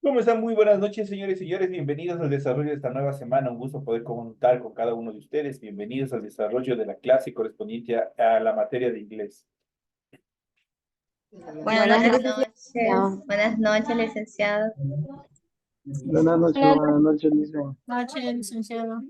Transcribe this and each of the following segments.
¿Cómo están? Muy buenas noches, señores y señores. Bienvenidos al desarrollo de esta nueva semana. Un gusto poder contar con cada uno de ustedes. Bienvenidos al desarrollo de la clase correspondiente a la materia de inglés. Buenas Buenas noches, noches, licenciado. buenas noches, licenciado. Buenas noches, Lice. Noche, licenciado.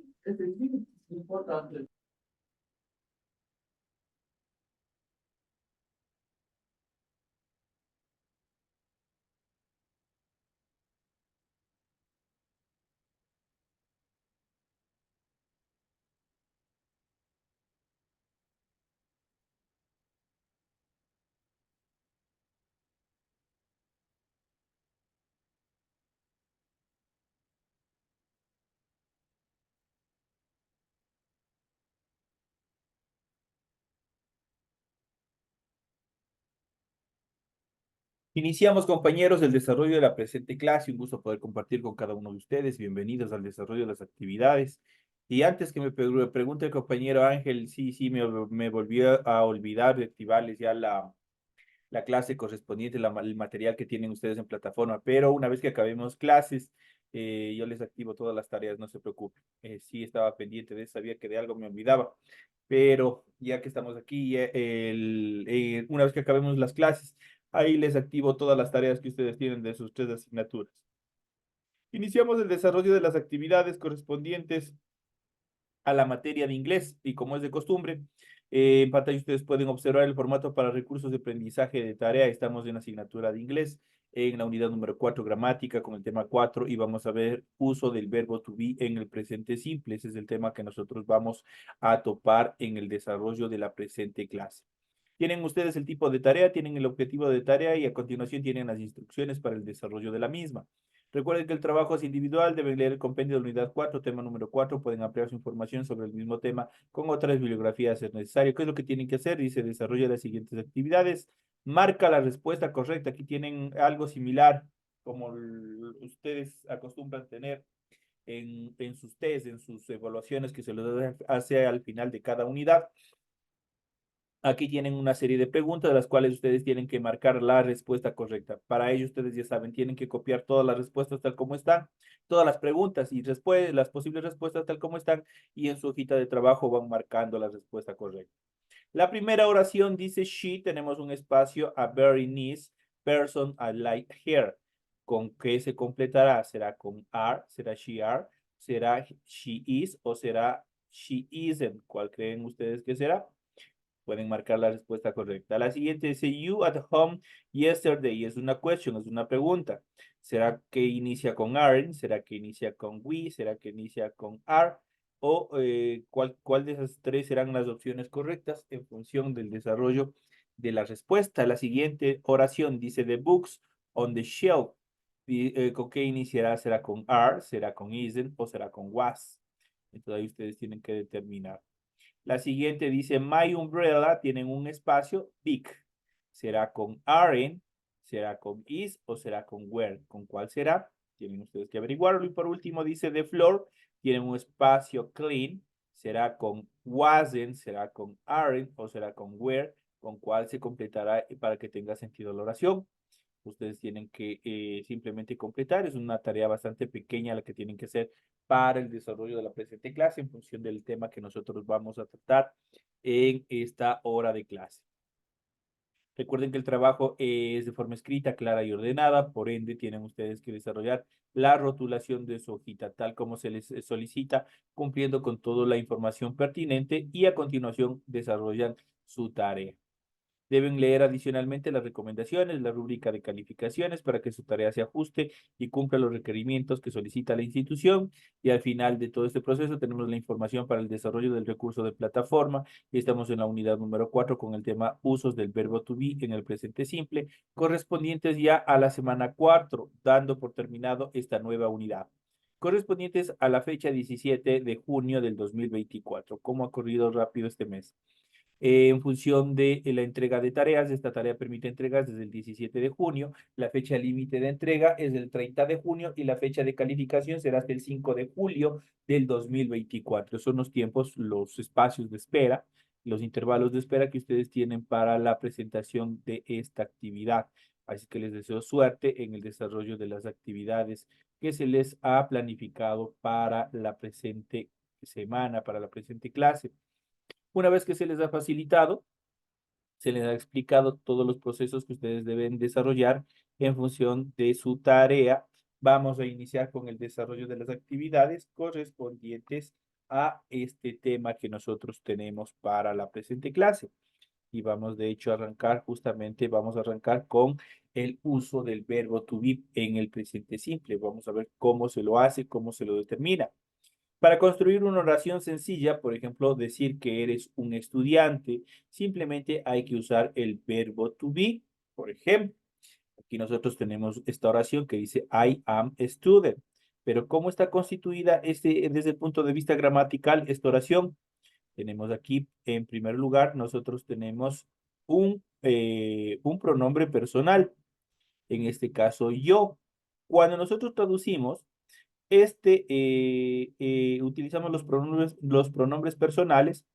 Iniciamos, compañeros, el desarrollo de la presente clase. Un gusto poder compartir con cada uno de ustedes. Bienvenidos al desarrollo de las actividades. Y antes que me pregunte el compañero Ángel, sí, me volvió a olvidar de activarles ya la clase correspondiente, el material que tienen ustedes en plataforma, pero una vez que acabemos clases, yo les activo todas las tareas, no se preocupen. Sí estaba pendiente de eso, sabía que de algo me olvidaba, pero ya que estamos aquí, una vez que acabemos las clases, ahí les activo todas las tareas que ustedes tienen de sus tres asignaturas. Iniciamos el desarrollo de las actividades correspondientes a la materia de inglés y como es de costumbre, en pantalla ustedes pueden observar el formato para recursos de aprendizaje de tarea. Estamos en la asignatura de inglés, en la unidad número 4 gramática, con el tema 4 y vamos a ver uso del verbo to be en el presente simple. Ese es el tema que nosotros vamos a topar en el desarrollo de la presente clase. Tienen ustedes el tipo de tarea, tienen el objetivo de tarea y a continuación tienen las instrucciones para el desarrollo de la misma. Recuerden que el trabajo es individual, deben leer el compendio de la unidad 4, tema número 4, pueden ampliar su información sobre el mismo tema con otras bibliografías si es necesario. ¿Qué es lo que tienen que hacer? Dice, desarrolla las siguientes actividades, marca la respuesta correcta. Aquí tienen algo similar como ustedes acostumbran tener en sus test, en sus evaluaciones que se les hace al final de cada unidad. Aquí tienen una serie de preguntas de las cuales ustedes tienen que marcar la respuesta correcta. Para ello, ustedes ya saben, tienen que copiar todas las respuestas tal como están, todas las preguntas y las posibles respuestas tal como están, y en su hojita de trabajo van marcando la respuesta correcta. La primera oración dice she, tenemos un espacio, a very nice person I like her. ¿Con qué se completará? ¿Será con are? ¿Será she are? ¿Será she is? ¿O será she isn't? ¿Cuál creen ustedes que será? Pueden marcar la respuesta correcta. La siguiente dice, you at home yesterday. Es una question, es una pregunta. ¿Será que inicia con aren't? ¿Será que inicia con we? ¿Será que inicia con are? ¿O cuál de esas tres serán las opciones correctas en función del desarrollo de la respuesta? La siguiente oración dice, the books on the shelf. ¿Con qué iniciará? ¿Será con are? ¿Será con isn't? ¿O será con was? Entonces ahí ustedes tienen que determinar. La siguiente dice, my umbrella, tienen un espacio, big. ¿Será con aren't? ¿Será con is? ¿O será con were? ¿Con cuál será? Tienen ustedes que averiguarlo. Y por último dice, the floor, tienen un espacio, clean. ¿Será con wasn't? ¿Será con aren't? ¿O será con were? ¿Con cuál se completará para que tenga sentido la oración? Ustedes tienen que simplemente completar. Es una tarea bastante pequeña la que tienen que hacer para el desarrollo de la presente clase en función del tema que nosotros vamos a tratar en esta hora de clase. Recuerden que el trabajo es de forma escrita, clara y ordenada, por ende tienen ustedes que desarrollar la rotulación de su hojita tal como se les solicita, cumpliendo con toda la información pertinente y a continuación desarrollan su tarea. Deben leer adicionalmente las recomendaciones, la rúbrica de calificaciones para que su tarea se ajuste y cumpla los requerimientos que solicita la institución. Y al final de todo este proceso tenemos la información para el desarrollo del recurso de plataforma. Y estamos en la unidad número 4 con el tema usos del verbo to be en el presente simple, correspondientes ya a la semana 4, dando por terminado esta nueva unidad correspondientes a la fecha 17 de junio del 2024. ¿Cómo ha corrido rápido este mes? En función de la entrega de tareas. Esta tarea permite entregas desde el 17 de junio. La fecha límite de entrega es el 30 de junio y la fecha de calificación será hasta el 5 de julio del 2024. Son los tiempos, los espacios de espera, los intervalos de espera que ustedes tienen para la presentación de esta actividad. Así que les deseo suerte en el desarrollo de las actividades que se les ha planificado para la presente semana, para la presente clase. Una vez que se les ha facilitado, se les ha explicado todos los procesos que ustedes deben desarrollar en función de su tarea. Vamos a iniciar con el desarrollo de las actividades correspondientes a este tema que nosotros tenemos para la presente clase. Y vamos de hecho a arrancar vamos a arrancar con el uso del verbo to be en el presente simple. Vamos a ver cómo se lo hace, cómo se lo determina. Para construir una oración sencilla, por ejemplo, decir que eres un estudiante, simplemente hay que usar el verbo to be. Por ejemplo, aquí nosotros tenemos esta oración que dice I am a student. Pero ¿cómo está constituida desde el punto de vista gramatical esta oración? Tenemos aquí, en primer lugar, nosotros tenemos un pronombre personal. En este caso, yo. Cuando nosotros traducimos, utilizamos los pronombres personales,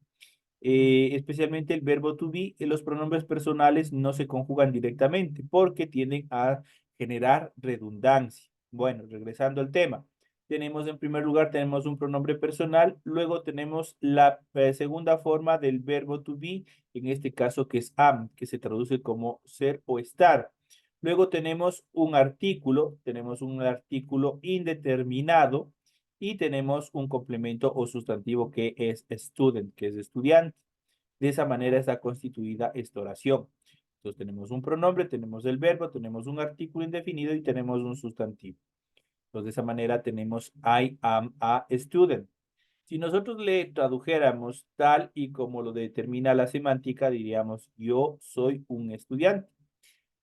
especialmente el verbo to be. Los pronombres personales no se conjugan directamente porque tienden a generar redundancia. Bueno, regresando al tema. Tenemos en primer lugar, tenemos un pronombre personal, luego tenemos la segunda forma del verbo to be, en este caso que es am, que se traduce como ser o estar. Luego tenemos un artículo indeterminado y tenemos un complemento o sustantivo que es student, que es estudiante. De esa manera está constituida esta oración. Entonces tenemos un pronombre, tenemos el verbo, tenemos un artículo indefinido y tenemos un sustantivo. Entonces de esa manera tenemos I am a student. Si nosotros le tradujéramos tal y como lo determina la semántica, diríamos yo soy un estudiante.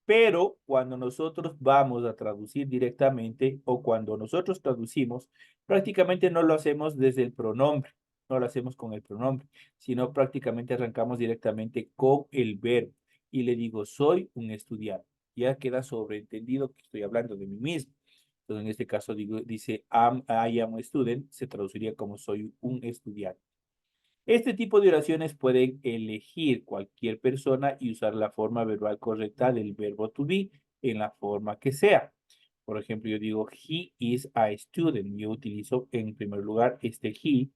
Pero cuando nosotros vamos a traducir directamente o cuando nosotros traducimos, prácticamente no lo hacemos desde el pronombre, no lo hacemos con el pronombre, sino prácticamente arrancamos directamente con el verbo y le digo soy un estudiante. Ya queda sobreentendido que estoy hablando de mí mismo. Entonces, en este caso dice I am a student, se traduciría como soy un estudiante. Este tipo de oraciones pueden elegir cualquier persona y usar la forma verbal correcta del verbo to be en la forma que sea. Por ejemplo, yo digo, he is a student. Yo utilizo en primer lugar este he,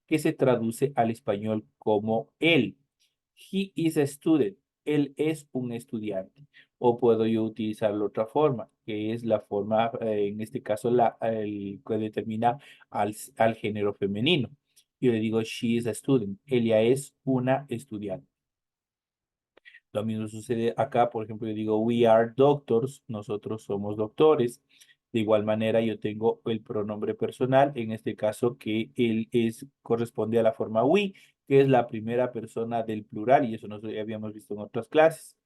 que se traduce al español como él. He is a student. Él es un estudiante. O puedo yo utilizar la otra forma, que es la forma, en este caso, que determina al género femenino. Yo le digo, she is a student. Ella es una estudiante. Lo mismo sucede acá, por ejemplo, yo digo, we are doctors. Nosotros somos doctores. De igual manera, yo tengo el pronombre personal, en este caso, que corresponde a la forma we, que es la primera persona del plural, y eso nos habíamos visto en otras clases.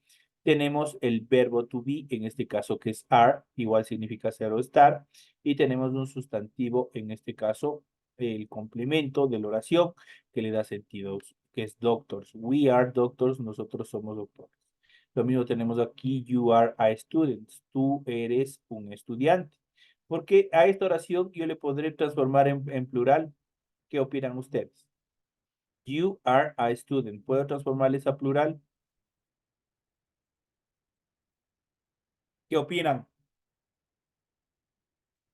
Tenemos el verbo to be, en este caso, que es are, igual significa ser o estar, y tenemos un sustantivo, en este caso, el complemento de la oración que le da sentido, que es doctors. We are doctors, nosotros somos doctores. Lo mismo tenemos aquí, you are a student, tú eres un estudiante. Porque a esta oración yo le podré transformar en plural. ¿Qué opinan ustedes? You are a student. ¿Puedo transformarles a plural? ¿Qué opinan?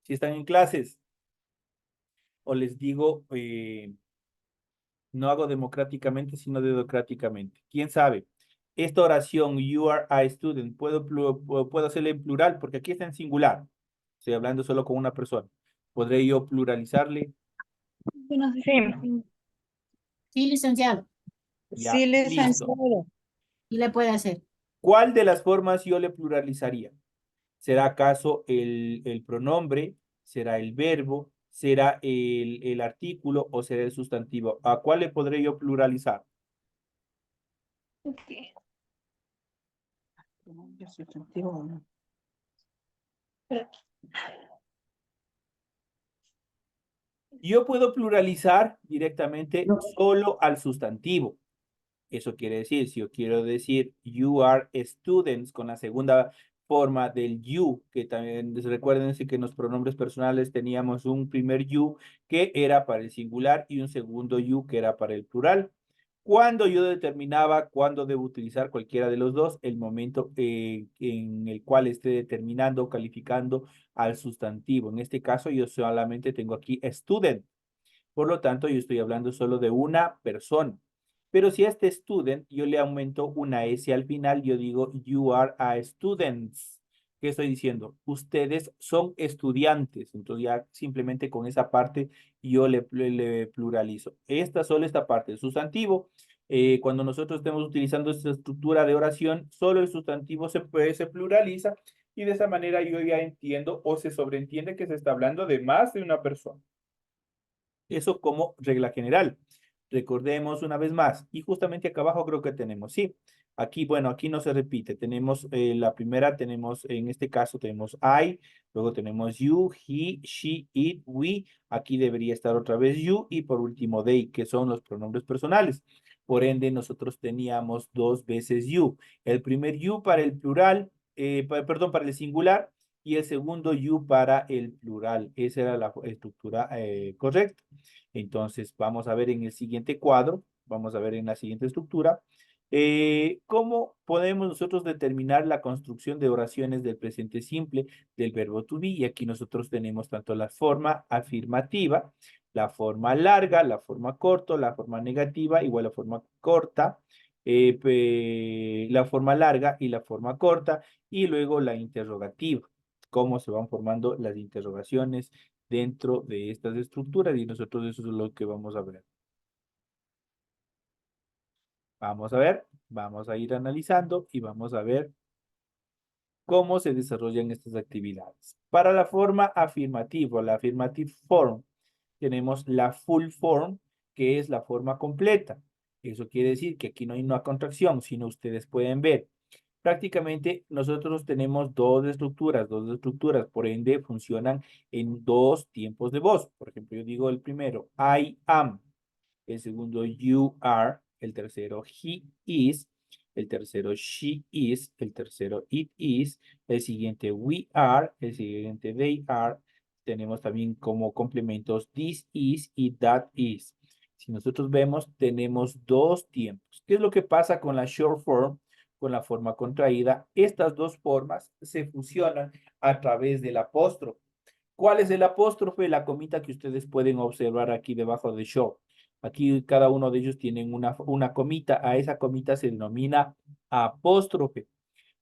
Si están en clases o les digo, no hago democráticamente, sino dedocráticamente. ¿Quién sabe? Esta oración, you are a student, puedo hacerla en plural porque aquí está en singular. Estoy hablando solo con una persona. ¿Podré yo pluralizarle? Sí. Sí, licenciado. Ya, Sí, listo. licenciado. Y le puede hacer. ¿Cuál de las formas yo le pluralizaría? ¿Será acaso el pronombre? ¿Será el verbo? ¿Será el artículo o será el sustantivo? ¿A cuál le podré yo pluralizar? Yo puedo pluralizar directamente solo al sustantivo. Eso quiere decir, si yo quiero decir you are students con la segunda forma del you, que también recuérdense que en los pronombres personales teníamos un primer you que era para el singular y un segundo you que era para el plural. Cuando yo determinaba cuándo debo utilizar cualquiera de los dos, el momento en el cual esté determinando o calificando al sustantivo. En este caso, yo solamente tengo aquí student. Por lo tanto, yo estoy hablando solo de una persona. Pero si a este student yo le aumento una S al final, yo digo, you are a students. ¿Qué estoy diciendo? Ustedes son estudiantes. Entonces ya simplemente con esa parte yo le pluralizo. Solo esta parte, el sustantivo. Cuando nosotros estemos utilizando esta estructura de oración, solo el sustantivo se pluraliza y de esa manera yo ya entiendo o se sobreentiende que se está hablando de más de una persona. Eso como regla general. Recordemos una vez más, y justamente acá abajo creo que tenemos, sí, aquí, bueno, aquí no se repite, tenemos la primera, tenemos, en este caso tenemos I, luego tenemos you, he, she, it, we, aquí debería estar otra vez you, y por último they, que son los pronombres personales. Por ende, nosotros teníamos dos veces you. El primer you para el plural, perdón, para el singular, y el segundo you para el plural. Esa era la estructura correcta. Entonces, vamos a ver en el siguiente cuadro, vamos a ver en la siguiente estructura, cómo podemos nosotros determinar la construcción de oraciones del presente simple del verbo to be. Y aquí nosotros tenemos tanto la forma afirmativa, la forma larga, la forma corta, la forma negativa, igual la forma corta, la forma larga y la forma corta, y luego la interrogativa, cómo se van formando las interrogaciones dentro de estas estructuras y nosotros eso es lo que vamos a ver. Vamos a ir analizando y vamos a ver cómo se desarrollan estas actividades. Para la forma afirmativa, la affirmative form, tenemos la full form, que es la forma completa. Eso quiere decir que aquí no hay una contracción, sino ustedes pueden ver. Prácticamente nosotros tenemos dos estructuras, por ende funcionan en dos tiempos de voz. Por ejemplo, yo digo el primero, I am, el segundo, you are, el tercero, he is, el tercero, she is, el tercero, it is, el siguiente, we are, el siguiente, they are. Tenemos también como complementos this is y that is. Si nosotros vemos, tenemos dos tiempos. ¿Qué es lo que pasa con la short form? Con la forma contraída, estas dos formas se fusionan a través del apóstrofe. ¿Cuál es el apóstrofe? La comita que ustedes pueden observar aquí debajo de short. Aquí cada uno de ellos tienen una comita. A esa comita se denomina apóstrofe.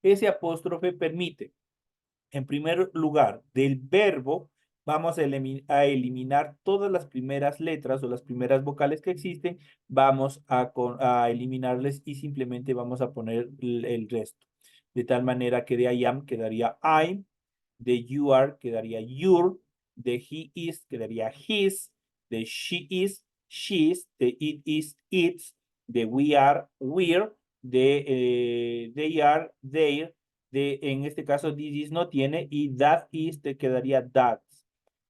Ese apóstrofe permite, en primer lugar, del verbo, vamos a eliminar todas las primeras letras o las primeras vocales que existen, vamos a eliminarles y simplemente vamos a poner el resto. De tal manera que de I am quedaría I'm, de you are quedaría your, de he is quedaría his, de she is she's, de it is its, de we are we're, de they are their, en este caso this is no tiene y that is te quedaría that.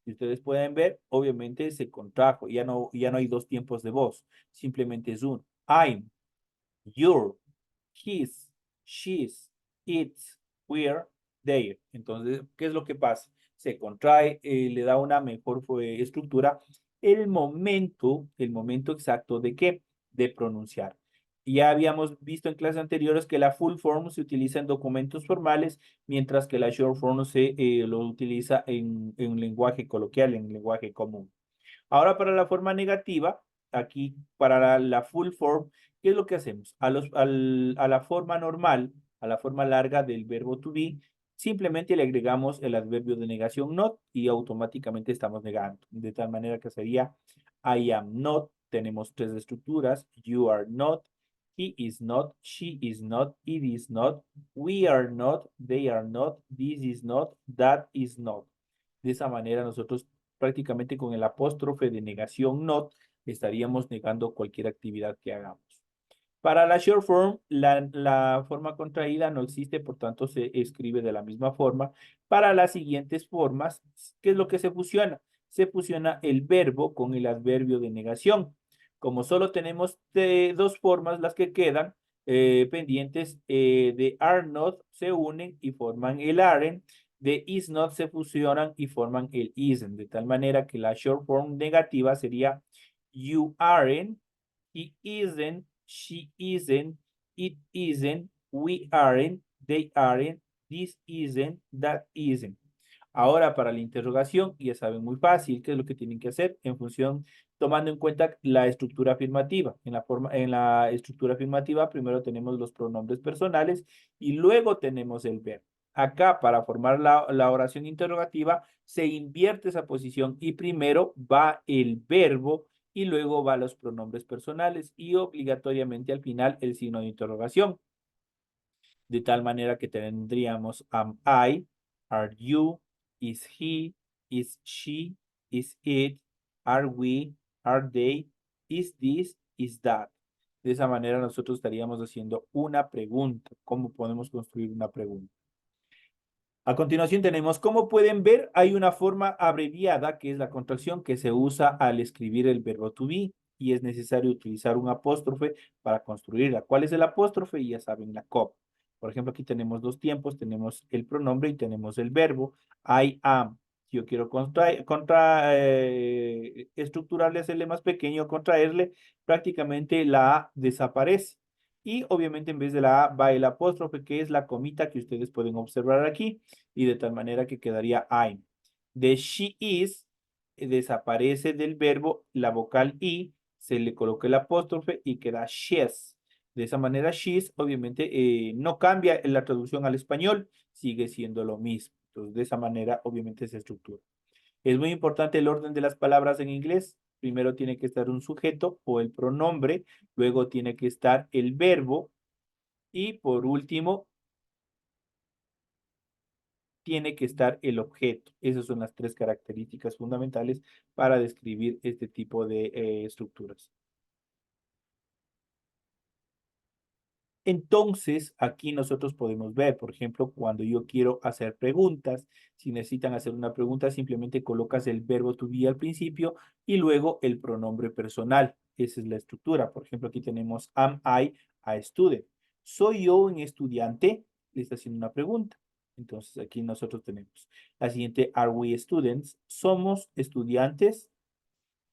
Si ustedes pueden ver, obviamente se contrajo, ya no hay dos tiempos de voz, simplemente es un I'm, your, his, she's, its, we're, their. Entonces, ¿qué es lo que pasa? Se contrae, le da una mejor estructura el momento exacto de qué, de pronunciar. Ya habíamos visto en clases anteriores que la full form se utiliza en documentos formales, mientras que la short form se lo utiliza en lenguaje coloquial, en lenguaje común. Ahora para la forma negativa, aquí para la full form, ¿qué es lo que hacemos? A la forma normal, a la forma larga del verbo to be, simplemente le agregamos el adverbio de negación not y automáticamente estamos negando. De tal manera que sería I am not, tenemos tres estructuras, you are not, he is not, she is not, it is not, we are not, they are not, this is not, that is not. De esa manera nosotros prácticamente con el apóstrofe de negación not estaríamos negando cualquier actividad que hagamos. Para la short form, la forma contraída no existe, por tanto se escribe de la misma forma. Para las siguientes formas, ¿qué es lo que se fusiona? Se fusiona el verbo con el adverbio de negación. Como solo tenemos dos formas las que quedan pendientes, de are not se unen y forman el aren, de is not se fusionan y forman el isn't, de tal manera que la short form negativa sería you aren't, he isn't, she isn't, it isn't, we aren't, they aren't, this isn't, that isn't. Ahora para la interrogación, ya saben muy fácil qué es lo que tienen que hacer en función, tomando en cuenta la estructura afirmativa. En la estructura afirmativa primero tenemos los pronombres personales y luego tenemos el verbo. Acá para formar la oración interrogativa se invierte esa posición y primero va el verbo y luego va los pronombres personales y obligatoriamente al final el signo de interrogación. De tal manera que tendríamos am I, are you, is he, is she, is it, are we, are they, is this, is that. De esa manera nosotros estaríamos haciendo una pregunta. ¿Cómo podemos construir una pregunta? A continuación tenemos, como pueden ver, hay una forma abreviada que es la contracción que se usa al escribir el verbo to be y es necesario utilizar un apóstrofe para construirla. ¿Cuál es el apóstrofe? Ya saben, la COP. Por ejemplo, aquí tenemos dos tiempos, tenemos el pronombre y tenemos el verbo. I am. Si yo quiero estructurarle, hacerle más pequeño, contraerle, prácticamente la A desaparece. Y obviamente en vez de la A va el apóstrofe, que es la comita que ustedes pueden observar aquí, y de tal manera que quedaría I'm. De she is, desaparece del verbo la vocal I, se le coloca el apóstrofe y queda she's. De esa manera, she's obviamente no cambia en la traducción al español, sigue siendo lo mismo. Entonces, de esa manera, obviamente se estructura. Es muy importante el orden de las palabras en inglés. Primero tiene que estar un sujeto o el pronombre, luego tiene que estar el verbo y por último tiene que estar el objeto. Esas son las tres características fundamentales para describir este tipo de estructuras. Entonces, aquí nosotros podemos ver, por ejemplo, cuando yo quiero hacer preguntas, si necesitan hacer una pregunta, simplemente colocas el verbo to be al principio y luego el pronombre personal. Esa es la estructura. Por ejemplo, aquí tenemos am I a student. ¿Soy yo un estudiante? Le está haciendo una pregunta. Entonces, aquí nosotros tenemos la siguiente, are we students? ¿Somos estudiantes?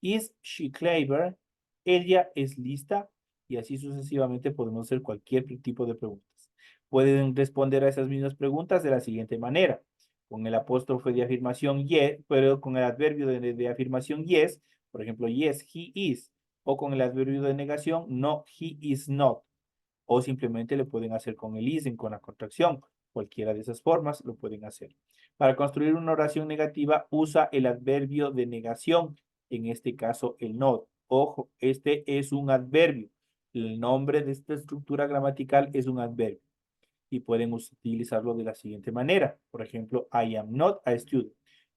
Is she clever? ¿Ella es lista? Y así sucesivamente podemos hacer cualquier tipo de preguntas. Pueden responder a esas mismas preguntas de la siguiente manera. Con el apóstrofe de afirmación yes, pero con el adverbio de afirmación yes, por ejemplo, yes, he is. O con el adverbio de negación, no, he is not. O simplemente le pueden hacer con el isn't, con la contracción. Cualquiera de esas formas lo pueden hacer. Para construir una oración negativa, usa el adverbio de negación, en este caso el not. Ojo, este es un adverbio. El nombre de esta estructura gramatical es un adverbio. Y pueden utilizarlo de la siguiente manera. Por ejemplo, I am not a student.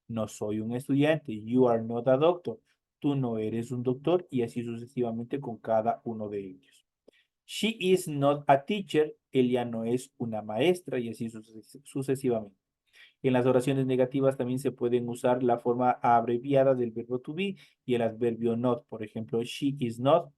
No soy un estudiante. You are not a doctor. Tú no eres un doctor. Y así sucesivamente con cada uno de ellos. She is not a teacher. Ella no es una maestra y así sucesivamente. En las oraciones negativas también se pueden usar la forma abreviada del verbo to be y el adverbio not. Por ejemplo, she is not.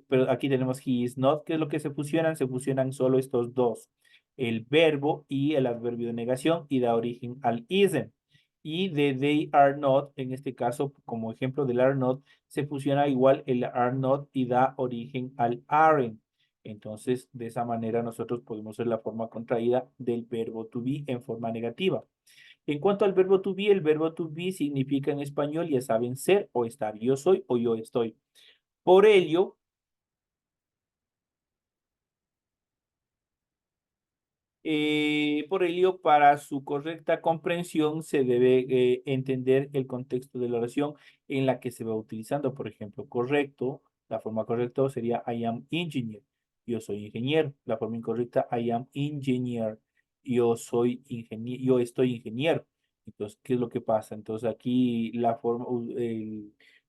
Pero aquí tenemos he is not. ¿Qué es lo que se fusionan? Se fusionan solo estos dos. El verbo y el adverbio de negación y da origen al isn't. Y de they are not, en este caso, como ejemplo del are not, se fusiona igual el are not y da origen al aren't. Entonces, de esa manera nosotros podemos hacer la forma contraída del verbo to be en forma negativa. En cuanto al verbo to be, el verbo to be significa en español, ya saben, ser o estar. Yo soy o yo estoy. Por ello, para su correcta comprensión se debe entender el contexto de la oración en la que se va utilizando. Por ejemplo, correcto, la forma correcta sería I am engineer. Yo soy ingeniero. La forma incorrecta, I am engineer. Yo soy ingeniero, yo estoy ingeniero. Entonces, ¿qué es lo que pasa? Entonces, aquí la forma,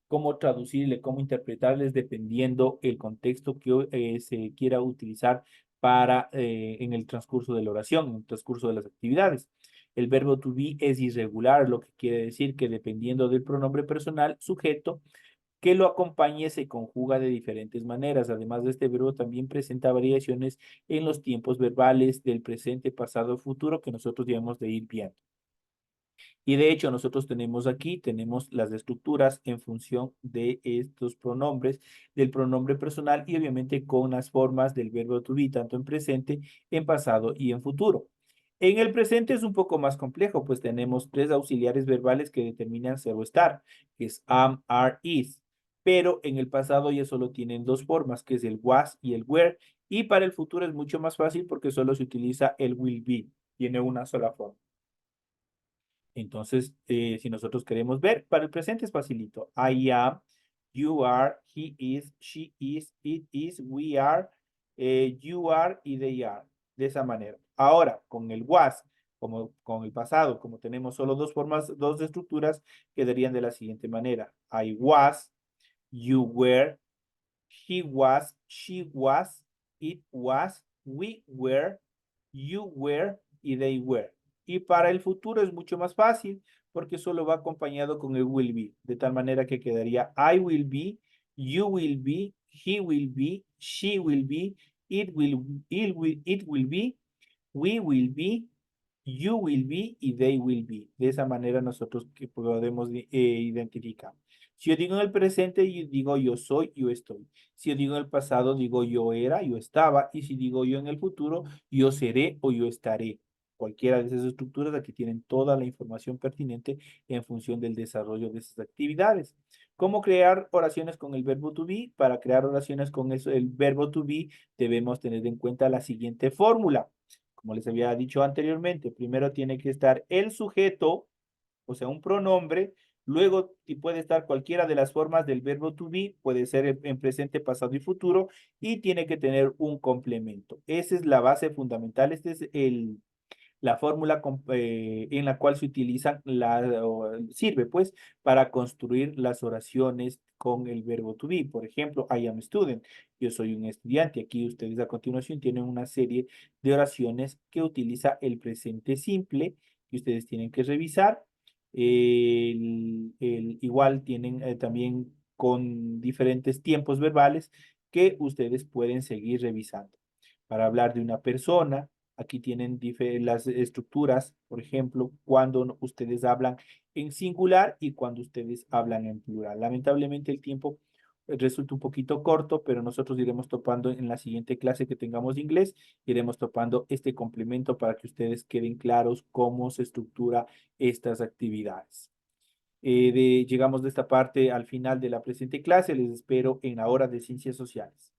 cómo traducirle, cómo interpretarles dependiendo el contexto que se quiera utilizar para en el transcurso de la oración, en el transcurso de las actividades. El verbo to be es irregular, lo que quiere decir que dependiendo del pronombre personal, sujeto, que lo acompañe se conjuga de diferentes maneras. Además de este verbo también presenta variaciones en los tiempos verbales del presente, pasado, futuro que nosotros debemos de ir viendo. Y de hecho nosotros tenemos aquí, tenemos las estructuras en función de estos pronombres, del pronombre personal y obviamente con las formas del verbo to be, tanto en presente, en pasado y en futuro. En el presente es un poco más complejo, pues tenemos tres auxiliares verbales que determinan ser o estar, que es am, are, is. Pero en el pasado ya solo tienen dos formas, que es el was y el were. Y para el futuro es mucho más fácil porque solo se utiliza el will be. Tiene una sola forma. Entonces, si nosotros queremos ver, para el presente es facilito. I am, you are, he is, she is, it is, we are, you are y they are. De esa manera. Ahora, con el was, como con el pasado, como tenemos solo dos formas, dos estructuras, quedarían de la siguiente manera. I was, you were, he was, she was, it was, we were, you were y they were. Y para el futuro es mucho más fácil porque solo va acompañado con el will be, de tal manera que quedaría I will be, you will be, he will be, she will be, it will be, we will be, you will be y they will be. De esa manera nosotros que podemos identificar. Si yo digo en el presente, yo digo yo soy, yo estoy. Si yo digo en el pasado, digo yo era, yo estaba. Y si digo yo en el futuro, yo seré o yo estaré. Cualquiera de esas estructuras aquí tienen toda la información pertinente en función del desarrollo de esas actividades. ¿Cómo crear oraciones con el verbo to be? Para crear oraciones con eso, el verbo to be, debemos tener en cuenta la siguiente fórmula. Como les había dicho anteriormente, primero tiene que estar el sujeto, o sea, un pronombre, luego puede estar cualquiera de las formas del verbo to be, puede ser en presente, pasado y futuro, y tiene que tener un complemento. Esa es la base fundamental, este es la fórmula en la cual se utilizan, sirve pues para construir las oraciones con el verbo to be. Por ejemplo, I am a student, yo soy un estudiante. Aquí ustedes a continuación tienen una serie de oraciones que utiliza el presente simple que ustedes tienen que revisar. Igual tienen también con diferentes tiempos verbales que ustedes pueden seguir revisando. Para hablar de una persona, aquí tienen las estructuras, por ejemplo, cuando ustedes hablan en singular y cuando ustedes hablan en plural. Lamentablemente el tiempo resulta un poquito corto, pero nosotros iremos topando en la siguiente clase que tengamos de inglés, iremos topando este complemento para que ustedes queden claros cómo se estructura estas actividades. Llegamos de esta parte al final de la presente clase. Les espero en la hora de ciencias sociales.